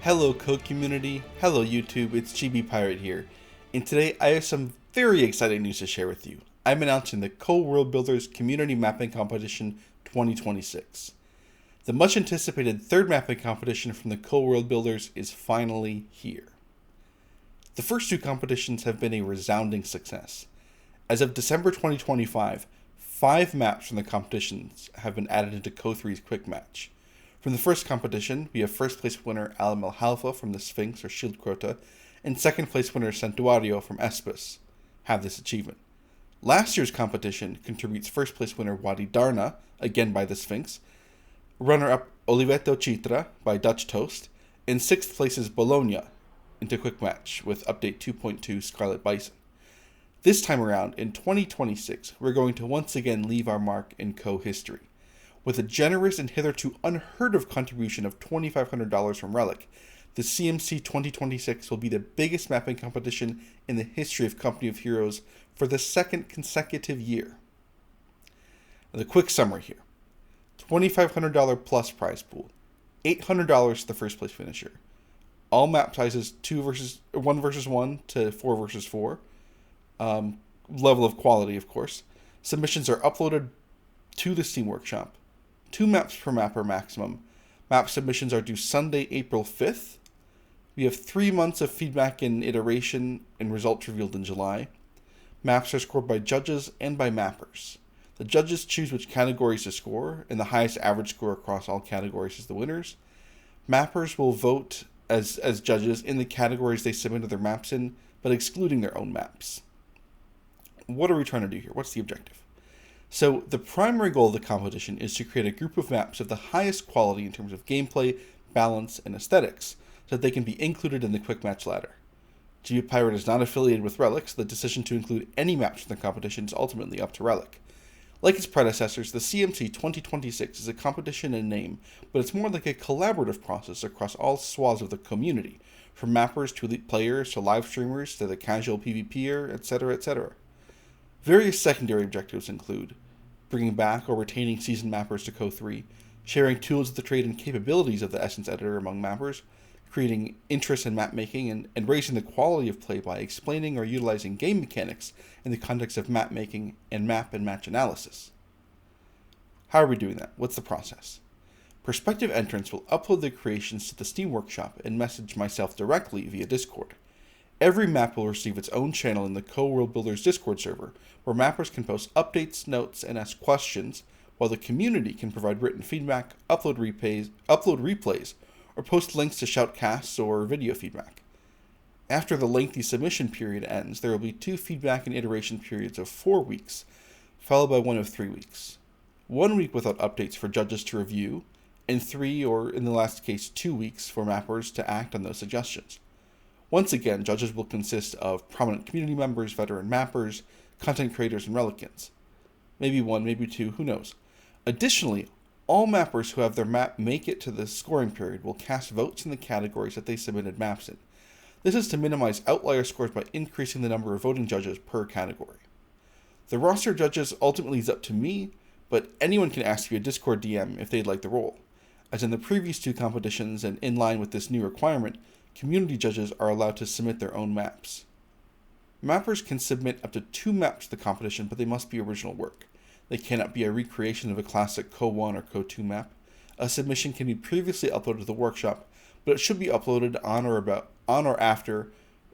Hello code community, hello YouTube, it's GB Pirate here, and today I have some very exciting news to share with you. I'm announcing the Worldbuilders Community Mapping Competition 2026. The much anticipated third mapping competition from the Worldbuilders is finally here. The first two competitions have been a resounding success. As of December 2025, 5 maps from the competitions have been added into Co3's Quick Match. From the first competition, we have first place winner Alam El Halfa from the Sphinx or Schildkröte, and second place winner Santuario from Espus have this achievement. Last year's competition contributes first place winner Wadi Darna, again by the Sphinx, runner-up Oliveto Citra by Dutch Toast, and sixth place is Bologna into Quick Match with update 2.2 Scarlet Bison. This time around, in 2026, we're going to once again leave our mark in co-history. With a generous and hitherto unheard of contribution of $2,500 from Relic, the CMC 2026 will be the biggest mapping competition in the history of Company of Heroes for the second consecutive year. The quick summary here. $2,500 plus prize pool. $800 to the first place finisher. All map sizes 1 versus 1 to 4 versus 4. Level of quality, of course. Submissions are uploaded to the Steam Workshop. 2 maps per mapper maximum. Map submissions are due Sunday, April 5th. We have 3 months of feedback and iteration and results revealed in July. Maps are scored by judges and by mappers. The judges choose which categories to score, and the highest average score across all categories is the winners. Mappers will vote as judges in the categories they submitted their maps in, but excluding their own maps. What are we trying to do here? What's the objective? So, the primary goal of the competition is to create a group of maps of the highest quality in terms of gameplay, balance, and aesthetics, so that they can be included in the Quick Match ladder. GB Pirate is not affiliated with Relic, so the decision to include any maps in the competition is ultimately up to Relic. Like its predecessors, the CMC 2026 is a competition in name, but it's more like a collaborative process across all swaths of the community, from mappers to elite players to live streamers to the casual PvPer, etc., etc. Various secondary objectives include bringing back or retaining seasoned mappers to Co3, sharing tools of the trade and capabilities of the Essence Editor among mappers, creating interest in map making, and raising the quality of play by explaining or utilizing game mechanics in the context of map making and match analysis. How are we doing that? What's the process? Prospective entrants will upload their creations to the Steam Workshop and message myself directly via Discord. Every map will receive its own channel in the Worldbuilders Discord server, where mappers can post updates, notes, and ask questions, while the community can provide written feedback, upload replays, or post links to shoutcasts or video feedback. After the lengthy submission period ends, there will be 2 feedback and iteration periods of 4 weeks, followed by one of 3 weeks. 1 week without updates for judges to review, and 3, or in the last case 2 weeks, for mappers to act on those suggestions. Once again, judges will consist of prominent community members, veteran mappers, content creators, and relicants. Maybe 1, maybe 2, who knows. Additionally, all mappers who have their map make it to the scoring period will cast votes in the categories that they submitted maps in. This is to minimize outlier scores by increasing the number of voting judges per category. The roster of judges ultimately is up to me, but anyone can ask via Discord DM if they'd like the role. As in the previous 2 competitions and in line with this new requirement, community judges are allowed to submit their own maps. Mappers can submit up to 2 maps to the competition, but they must be original work. They cannot be a recreation of a classic Co1 or Co2 map. A submission can be previously uploaded to the workshop, but it should be uploaded on or after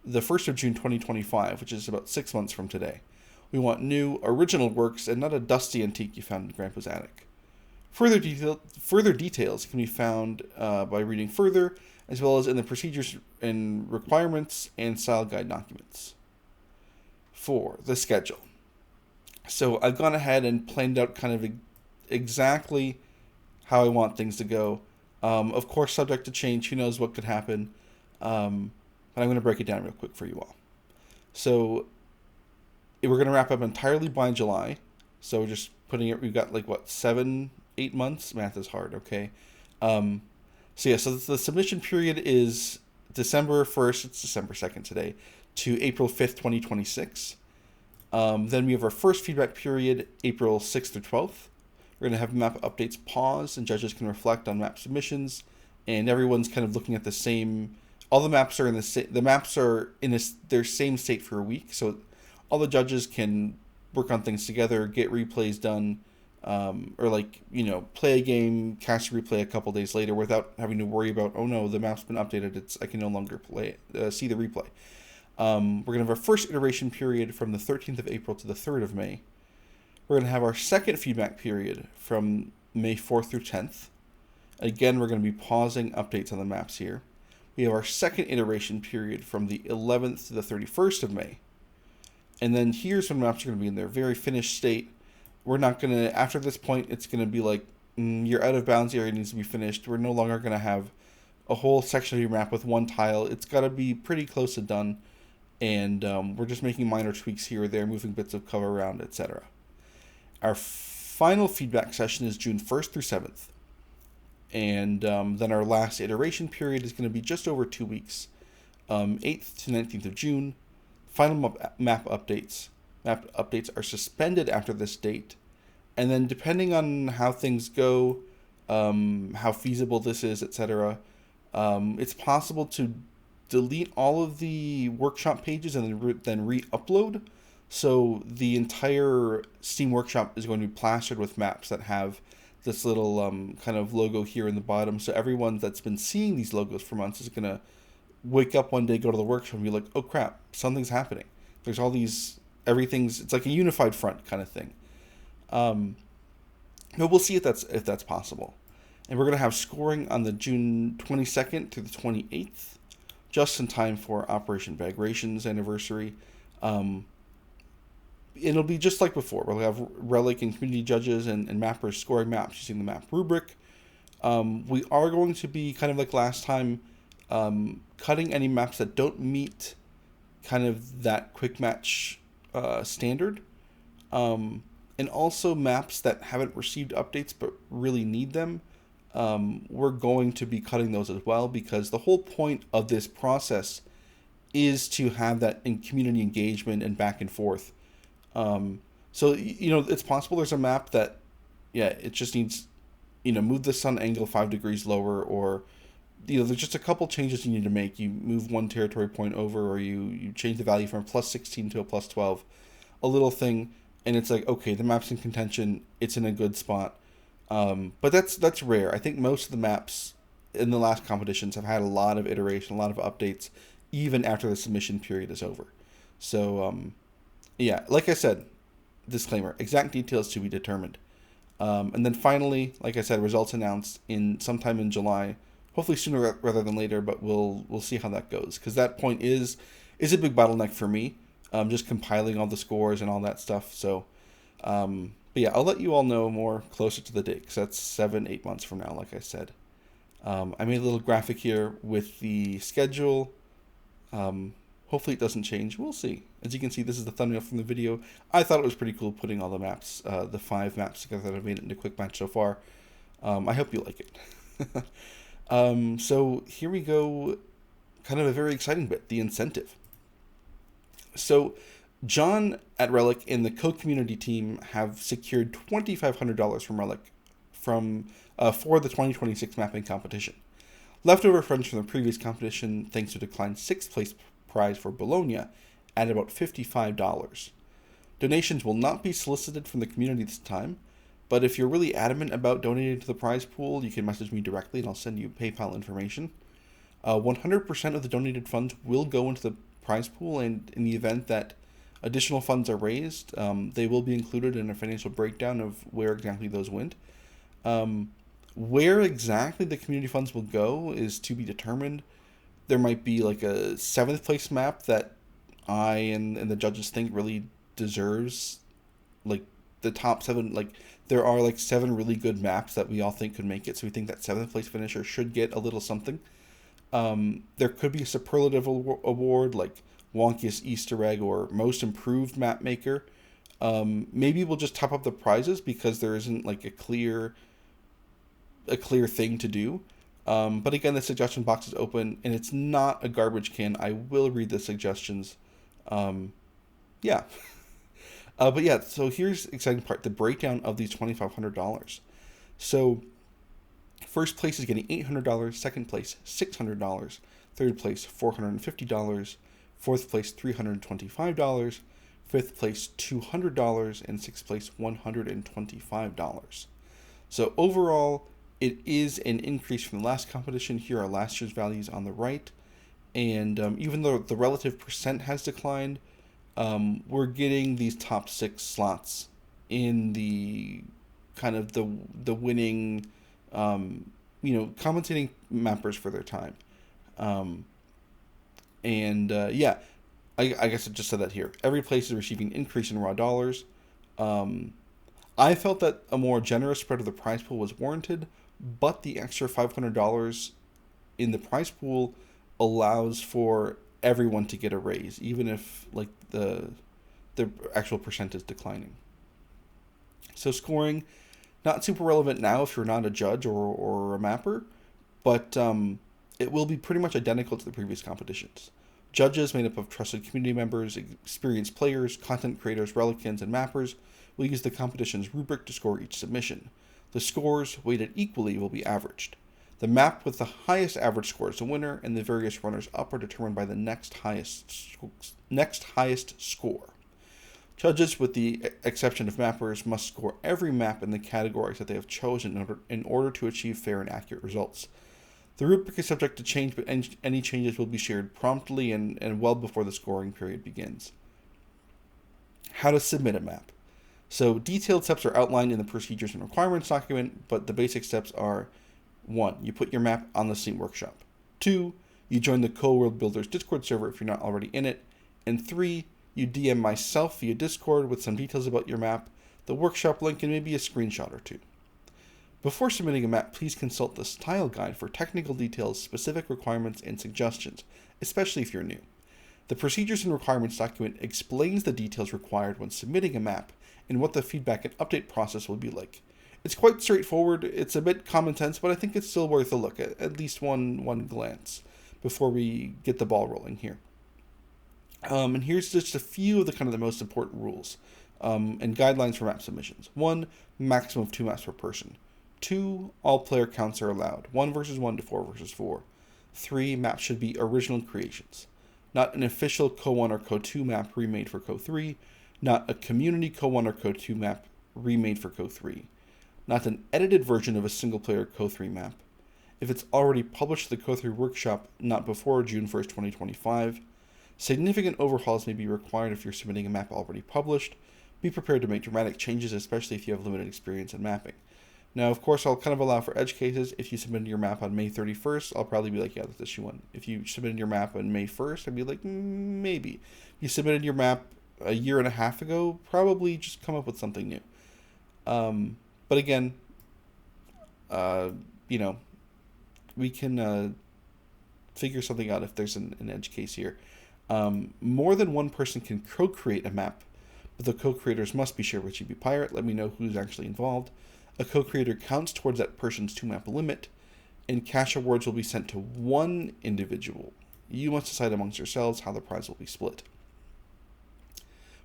the 1st of June 2025, which is about 6 months from today. We want new, original works and not a dusty antique you found in Grandpa's attic. Further details can be found by reading further, as well as in the procedures and requirements and style guide documents. 4. The schedule. So I've gone ahead and planned out kind of exactly how I want things to go. Of course, subject to change. Who knows what could happen. But I'm going to break it down real quick for you all. So we're going to wrap up entirely by July. So we're just putting it, we've got 7, 8 months? Math is hard, okay? So the submission period is December 1st, it's December 2nd today, to April 5th, 2026. Then we have our first feedback period, April 6th through 12th. We're going to have map updates pause, and judges can reflect on map submissions and everyone's kind of looking at the same. All the maps are in the maps are in their same state for a week, so all the judges can work on things together, get replays done, or like play a game, cast a replay a couple days later without having to worry about, oh no, the map's been updated. I can no longer see the replay. We're gonna have our first iteration period from the 13th of April to the 3rd of May. We're gonna have our second feedback period from May 4th through 10th. Again, we're gonna be pausing updates on the maps here. We have our second iteration period from the 11th to the 31st of May. And then here's when maps are going to be in their very finished state. We're not going to, after this point, it's going to be like, your out of bounds area needs to be finished. We're no longer going to have a whole section of your map with one tile. It's got to be pretty close to done. And we're just making minor tweaks here or there, moving bits of cover around, etc. Our final feedback session is June 1st through 7th. And then our last iteration period is going to be just over 2 weeks, 8th to 19th of June. Final map updates. Map updates are suspended after this date. And then depending on how things go, how feasible this is, etc., it's possible to delete all of the workshop pages and then re-upload. So the entire Steam Workshop is going to be plastered with maps that have this little kind of logo here in the bottom. So everyone that's been seeing these logos for months is going to wake up one day, go to the workshop, and be like, oh crap, something's happening. There's all these, it's like a unified front kind of thing. But we'll see if that's possible. And we're going to have scoring on the June 22nd through the 28th, just in time for Operation Vigration's anniversary. It'll be just like before. We'll have Relic and community judges and mappers scoring maps using the map rubric. We are going to be, kind of like last time, cutting any maps that don't meet kind of that quick match standard. And also maps that haven't received updates but really need them. We're going to be cutting those as well, because the whole point of this process is to have that in community engagement and back and forth. So, it's possible there's a map that, it just needs, move the sun angle 5 degrees lower, or, there's just a couple changes you need to make. You move one territory point over, or you change the value from plus 16 to a plus 12, a little thing, and it's like, okay, the map's in contention, it's in a good spot. But that's rare. I think most of the maps in the last competitions have had a lot of iteration, a lot of updates, even after the submission period is over. So, like I said, disclaimer, exact details to be determined. And then finally, like I said, results announced sometime in July, hopefully sooner rather than later, but we'll see how that goes, because that point is a big bottleneck for me, just compiling all the scores and all that stuff. So, but yeah, I'll let you all know more closer to the date, because that's 7-8 months from now, like I said. I made a little graphic here with the schedule. Hopefully it doesn't change. We'll see. As you can see, this is the thumbnail from the video. I thought it was pretty cool putting all the maps, the 5 maps together that I've made it into Quick Match so far. I hope you like it. So here we go, kind of a very exciting bit, the incentive. So John at Relic and the co-community team have secured $2,500 from Relic for the 2026 mapping competition. Leftover funds from the previous competition, thanks to a declined 6th place prize for Bologna, at about $55. Donations will not be solicited from the community this time, but if you're really adamant about donating to the prize pool, you can message me directly and I'll send you PayPal information. 100% of the donated funds will go into the prize pool, and in the event that additional funds are raised, they will be included in a financial breakdown of where exactly those went. Where exactly the community funds will go is to be determined. There might be like a 7th place map that I and the judges think really deserves like the top 7. Like there are like 7 really good maps that we all think could make it, so we think that 7th place finisher should get a little something. There could be a superlative award like wonkiest Easter egg or most improved map maker. Maybe we'll just top up the prizes because there isn't like a clear thing to do. But again, the suggestion box is open and it's not a garbage can. I will read the suggestions. Yeah. But yeah, so here's the exciting part, the breakdown of these $2,500. So First place is getting $800, second place $600, third place $450, fourth place $325, fifth place $200, and sixth place $125. So overall, it is an increase from the last competition. Here are last year's values on the right. And even though the relative percent has declined, we're getting these top 6 slots in the kind of the winning, compensating mappers for their time. Yeah, I guess I just said that here. Every place is receiving an increase in raw dollars. I felt that a more generous spread of the prize pool was warranted, but the extra $500 in the prize pool allows for everyone to get a raise, even if like the actual percent is declining. So scoring, not super relevant now if you're not a judge or a mapper, but it will be pretty much identical to the previous competitions. Judges made up of trusted community members, experienced players, content creators, relicans, and mappers will use the competition's rubric to score each submission. The scores, weighted equally, will be averaged. The map with the highest average score is the winner, and the various runners-up are determined by the next highest score. Judges, with the exception of mappers, must score every map in the categories that they have chosen in order to achieve fair and accurate results. The rubric is subject to change, but any changes will be shared promptly and well before the scoring period begins. How to submit a map. So detailed steps are outlined in the procedures and requirements document, but the basic steps are: 1. You put your map on the Steam Workshop. 2. You join the Worldbuilders Discord server if you're not already in it. And 3. You DM myself via Discord with some details about your map, the workshop link, and maybe a screenshot or two. Before submitting a map, please consult the style guide for technical details, specific requirements, and suggestions, especially if you're new. The procedures and requirements document explains the details required when submitting a map and what the feedback and update process will be like. It's quite straightforward. It's a bit common sense, but I think it's still worth a look at least one glance before we get the ball rolling here. And here's just a few of the most important rules and guidelines for map submissions. 1. Maximum of 2 maps per person. 2. All player counts are allowed. 1 versus 1 to 4 versus 4. 3. Maps should be original creations. Not an official Co-1 or Co-2 map remade for Co-3. Not a community Co-1 or Co-2 map remade for Co-3. Not an edited version of a single-player Co-3 map. If it's already published to the Co-3 workshop, not before June 1st, 2025. Significant overhauls may be required if you're submitting a map already published. Be prepared to make dramatic changes, especially if you have limited experience in mapping. Now, of course, I'll kind of allow for edge cases. If you submitted your map on May 31st, I'll probably be like, yeah, that's issue 1. If you submitted your map on May 1st, I'd be like, maybe. If you submitted your map a year and a half ago, probably just come up with something new. But again, we can figure something out if there's an edge case here. More than one person can co-create a map, but the co-creators must be shared with GB Pirate. Let me know who's actually involved. A co-creator counts towards that person's 2-map limit, and cash awards will be sent to one individual. You must decide amongst yourselves how the prize will be split.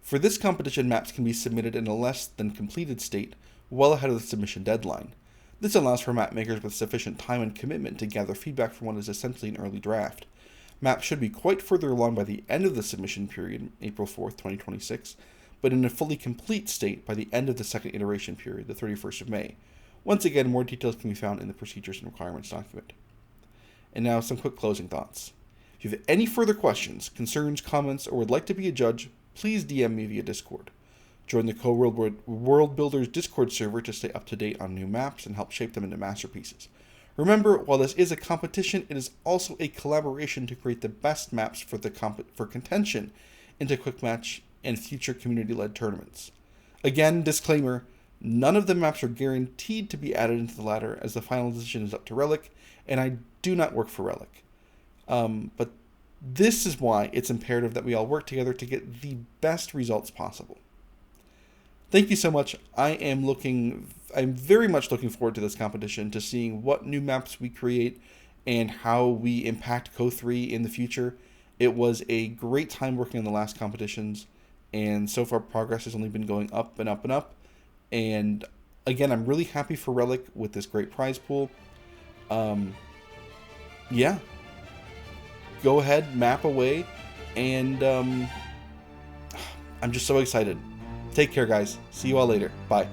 For this competition, maps can be submitted in a less than completed state, well ahead of the submission deadline. This allows for map makers with sufficient time and commitment to gather feedback from what is essentially an early draft. Maps should be quite further along by the end of the submission period, April 4th, 2026, but in a fully complete state by the end of the second iteration period, the 31st of May. Once again, more details can be found in the procedures and requirements document. And now some quick closing thoughts. If you have any further questions, concerns, comments, or would like to be a judge, please DM me via Discord. Join the Worldbuilders Discord server to stay up to date on new maps and help shape them into masterpieces. Remember, while this is a competition, it is also a collaboration to create the best maps for contention into quick match and future community-led tournaments. Again, disclaimer, none of the maps are guaranteed to be added into the ladder, as the final decision is up to Relic, and I do not work for Relic. But this is why it's imperative that we all work together to get the best results possible. Thank you so much. I'm very much looking forward to this competition, to seeing what new maps we create and how we impact Co3 in the future. It was a great time working on the last competitions, and so far progress has only been going up and up and up. And again, I'm really happy for Relic with this great prize pool. Yeah. Go ahead, map away, and I'm just so excited. Take care, guys. See you all later. Bye.